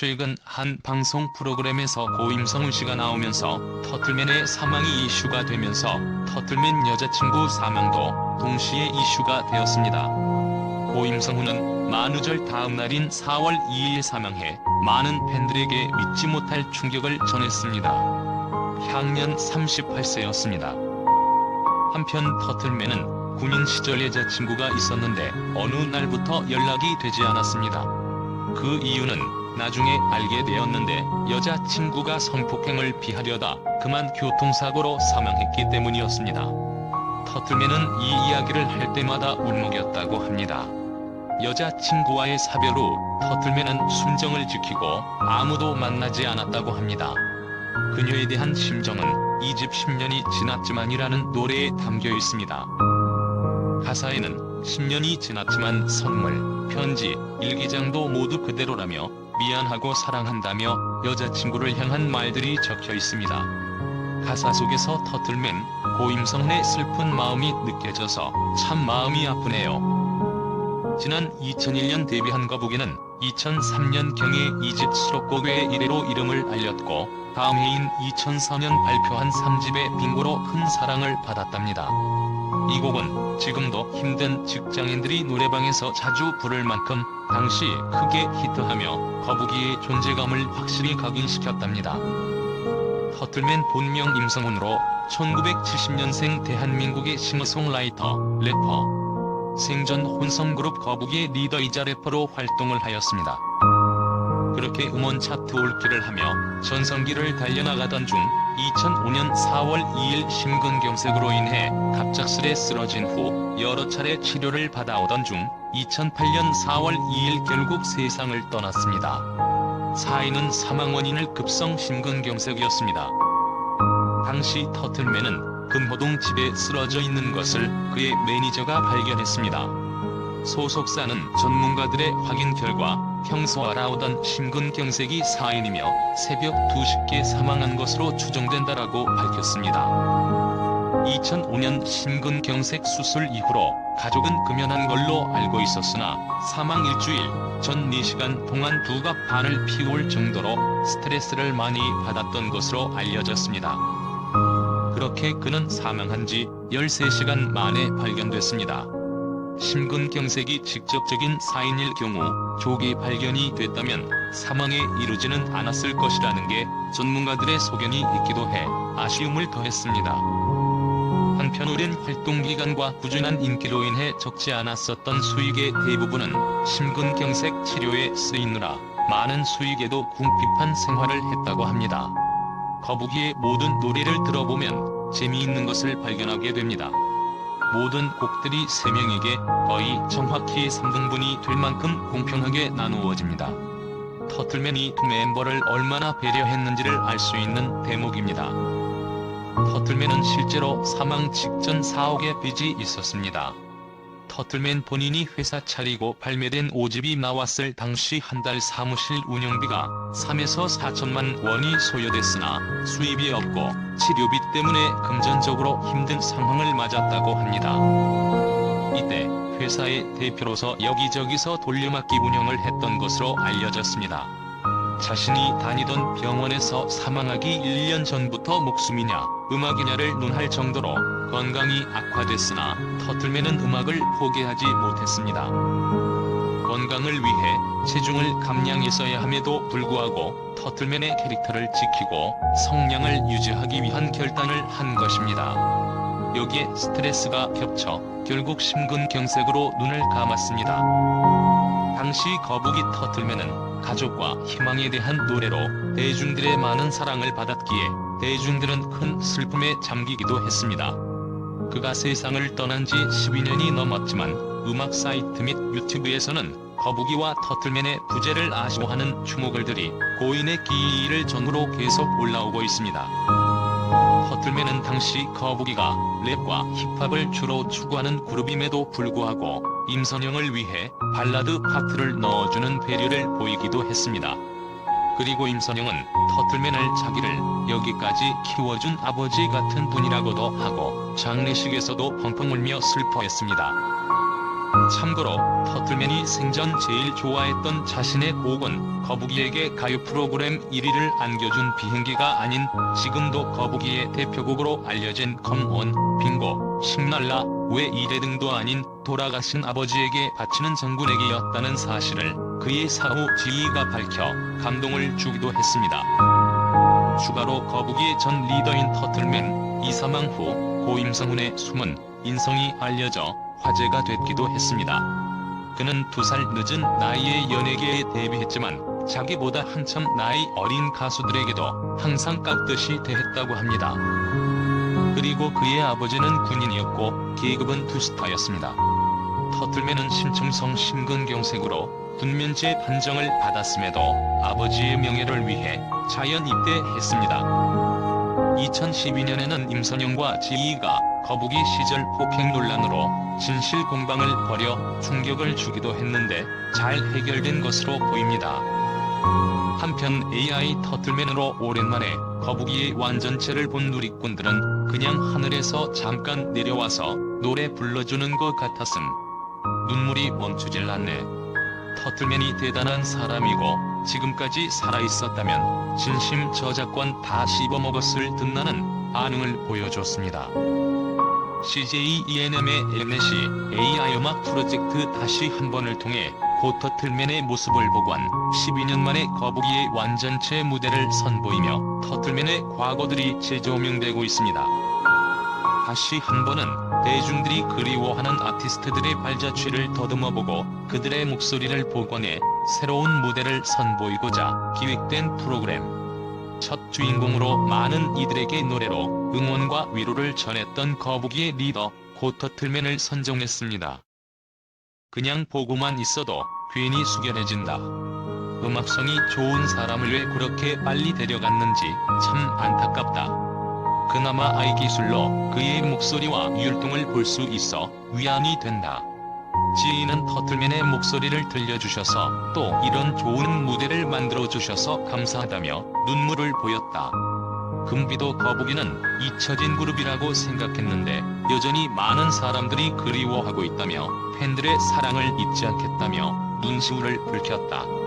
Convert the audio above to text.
최근 한 방송 프로그램에서 고임성훈 씨가 나오면서 터틀맨의 사망이 이슈가 되면서 터틀맨 여자친구 사망도 동시에 이슈가 되었습니다. 고임성훈은 만우절 다음 날인 4월 2일 사망해 많은 팬들에게 믿지 못할 충격을 전했습니다. 향년 38세였습니다. 한편 터틀맨은 군인 시절 여자친구가 있었는데 어느 날부터 연락이 되지 않았습니다. 그 이유는 나중에 알게 되었는데 여자친구가 성폭행을 피하려다 그만 교통사고로 사망했기 때문이었습니다. 터틀맨은 이 이야기를 할 때마다 울먹였다고 합니다. 여자친구와의 사별 후 터틀맨은 순정을 지키고 아무도 만나지 않았다고 합니다. 그녀에 대한 심정은 이 집 10년이 지났지만이라는 노래에 담겨 있습니다. 가사에는 10년이 지났지만 선물, 편지, 일기장도 모두 그대로라며 미안하고 사랑한다며 여자친구를 향한 말들이 적혀 있습니다. 가사 속에서 터틀맨, 고임성훈의 슬픈 마음이 느껴져서 참 마음이 아프네요. 지난 2001년 데뷔한 거북이는 2003년경에 2집 수록곡 외 1위로 이름을 알렸고 다음 해인 2004년 발표한 3집의 빙고로 큰 사랑을 받았답니다. 이 곡은 지금도 힘든 직장인들이 노래방에서 자주 부를 만큼 당시 크게 히트하며 거북이의 존재감을 확실히 각인시켰답니다. 터틀맨 본명 임성훈으로 1970년생 대한민국의 싱어송라이터, 래퍼, 생전 혼성그룹 거북이의 리더이자 래퍼로 활동을 하였습니다. 그렇게 음원 차트 올킬을 하며 전성기를 달려나가던 중 2005년 4월 2일 심근경색으로 인해 갑작스레 쓰러진 후 여러 차례 치료를 받아오던 중 2008년 4월 2일 결국 세상을 떠났습니다. 사인은 사망 원인을 급성 심근경색이었습니다. 당시 터틀맨은 금호동 집에 쓰러져 있는 것을 그의 매니저가 발견했습니다. 소속사는 전문가들의 확인 결과 평소 알아오던 심근경색이 사인이며 새벽 2시께 사망한 것으로 추정된다라고 밝혔습니다. 2005년 심근경색 수술 이후로 가족은 금연한 걸로 알고 있었으나 사망 일주일 전 4시간 동안 두갑 반을 피울 정도로 스트레스를 많이 받았던 것으로 알려졌습니다. 그렇게 그는 사망한 지 13시간 만에 발견됐습니다. 심근경색이 직접적인 사인일 경우 조기 발견이 됐다면 사망에 이르지는 않았을 것이라는 게 전문가들의 소견이 있기도 해 아쉬움을 더했습니다. 한편 오랜 활동기간과 꾸준한 인기로 인해 적지 않았었던 수익의 대부분은 심근경색 치료에 쓰이느라 많은 수익에도 궁핍한 생활을 했다고 합니다. 거북이의 모든 노래를 들어보면 재미있는 것을 발견하게 됩니다. 모든 곡들이 3명에게 거의 정확히 3등분이 될 만큼 공평하게 나누어집니다. 터틀맨이 두 멤버를 얼마나 배려했는지를 알 수 있는 대목입니다. 터틀맨은 실제로 사망 직전 4억의 빚이 있었습니다. 터틀맨 본인이 회사 차리고 발매된 5집이 나왔을 당시 한 달 사무실 운영비가 3에서 4천만 원이 소요됐으나 수입이 없고 치료비 때문에 금전적으로 힘든 상황을 맞았다고 합니다. 이때 회사의 대표로서 여기저기서 돌려막기 운영을 했던 것으로 알려졌습니다. 자신이 다니던 병원에서 사망하기 1년 전부터 목숨이냐 음악이냐를 논할 정도로 건강이 악화됐으나 터틀맨은 음악을 포기하지 못했습니다. 건강을 위해 체중을 감량했어야 함에도 불구하고 터틀맨의 캐릭터를 지키고 성량을 유지하기 위한 결단을 한 것입니다. 여기에 스트레스가 겹쳐 결국 심근경색으로 눈을 감았습니다. 당시 거북이 터틀맨은 가족과 희망에 대한 노래로 대중들의 많은 사랑을 받았기에 대중들은 큰 슬픔에 잠기기도 했습니다. 그가 세상을 떠난 지 12년이 넘었지만 음악 사이트 및 유튜브에서는 거북이와 터틀맨의 부재를 아쉬워하는 추모글들이 고인의 기일을 전후로 계속 올라오고 있습니다. 터틀맨은 당시 거북이가 랩과 힙합을 주로 추구하는 그룹임에도 불구하고 임선영을 위해 발라드 파트를 넣어주는 배려를 보이기도 했습니다. 그리고 임선영은 터틀맨을 자기를 여기까지 키워준 아버지 같은 분이라고도 하고 장례식에서도 펑펑 울며 슬퍼했습니다. 참고로 터틀맨이 생전 제일 좋아했던 자신의 곡은 거북이에게 가요 프로그램 1위를 안겨준 비행기가 아닌 지금도 거북이의 대표곡으로 알려진 컴온, 빙고, 신날라, 왜 이래 등도 아닌 돌아가신 아버지에게 바치는 정군에게였다는 사실을 그의 사후 지휘가 밝혀 감동을 주기도 했습니다. 추가로 거북이의 전 리더인 터틀맨 이 사망 후 고임성훈의 숨은 인성이 알려져 화제가 됐기도 했습니다. 그는 2살 늦은 나이에 연예계에 데뷔했지만 자기보다 한참 나이 어린 가수들에게도 항상 깍듯이 대했다고 합니다. 그리고 그의 아버지는 군인이었고 계급은 투스타였습니다. 터틀맨은 심청성 심근경색으로 군면제 판정을 받았음에도 아버지의 명예를 위해 자연 입대했습니다. 2012년에는 임선영과 지희가 거북이 시절 폭행 논란으로 진실 공방을 벌여 충격을 주기도 했는데 잘 해결된 것으로 보입니다. 한편 AI 터틀맨으로 오랜만에 거북이의 완전체를 본 누리꾼들은 그냥 하늘에서 잠깐 내려와서 노래 불러주는 것 같았음. 눈물이 멈추질 않네. 터틀맨이 대단한 사람이고 지금까지 살아있었다면 진심 저작권 다 씹어먹었을 듯나는 반응을 보여줬습니다. CJ ENM의 엠넷이 AI 음악 프로젝트 다시 한 번을 통해 고 터틀맨의 모습을 보관 12년 만에 거북이의 완전체 무대를 선보이며 터틀맨의 과거들이 재조명되고 있습니다. 다시 한 번은 대중들이 그리워하는 아티스트들의 발자취를 더듬어보고 그들의 목소리를 복원해 새로운 무대를 선보이고자 기획된 프로그램. 첫 주인공으로 많은 이들에게 노래로 응원과 위로를 전했던 거북이의 리더 고 터틀맨을 선정했습니다. 그냥 보고만 있어도 괜히 숙연해진다. 음악성이 좋은 사람을 왜 그렇게 빨리 데려갔는지 참 안타깝다. 그나마 AI 기술로 그의 목소리와 율동을 볼 수 있어 위안이 된다. 지인은 터틀맨의 목소리를 들려주셔서 또 이런 좋은 무대를 만들어주셔서 감사하다며 눈물을 보였다. 금비도 거북이는 잊혀진 그룹이라고 생각했는데 여전히 많은 사람들이 그리워하고 있다며 팬들의 사랑을 잊지 않겠다며 눈시울을 붉혔다.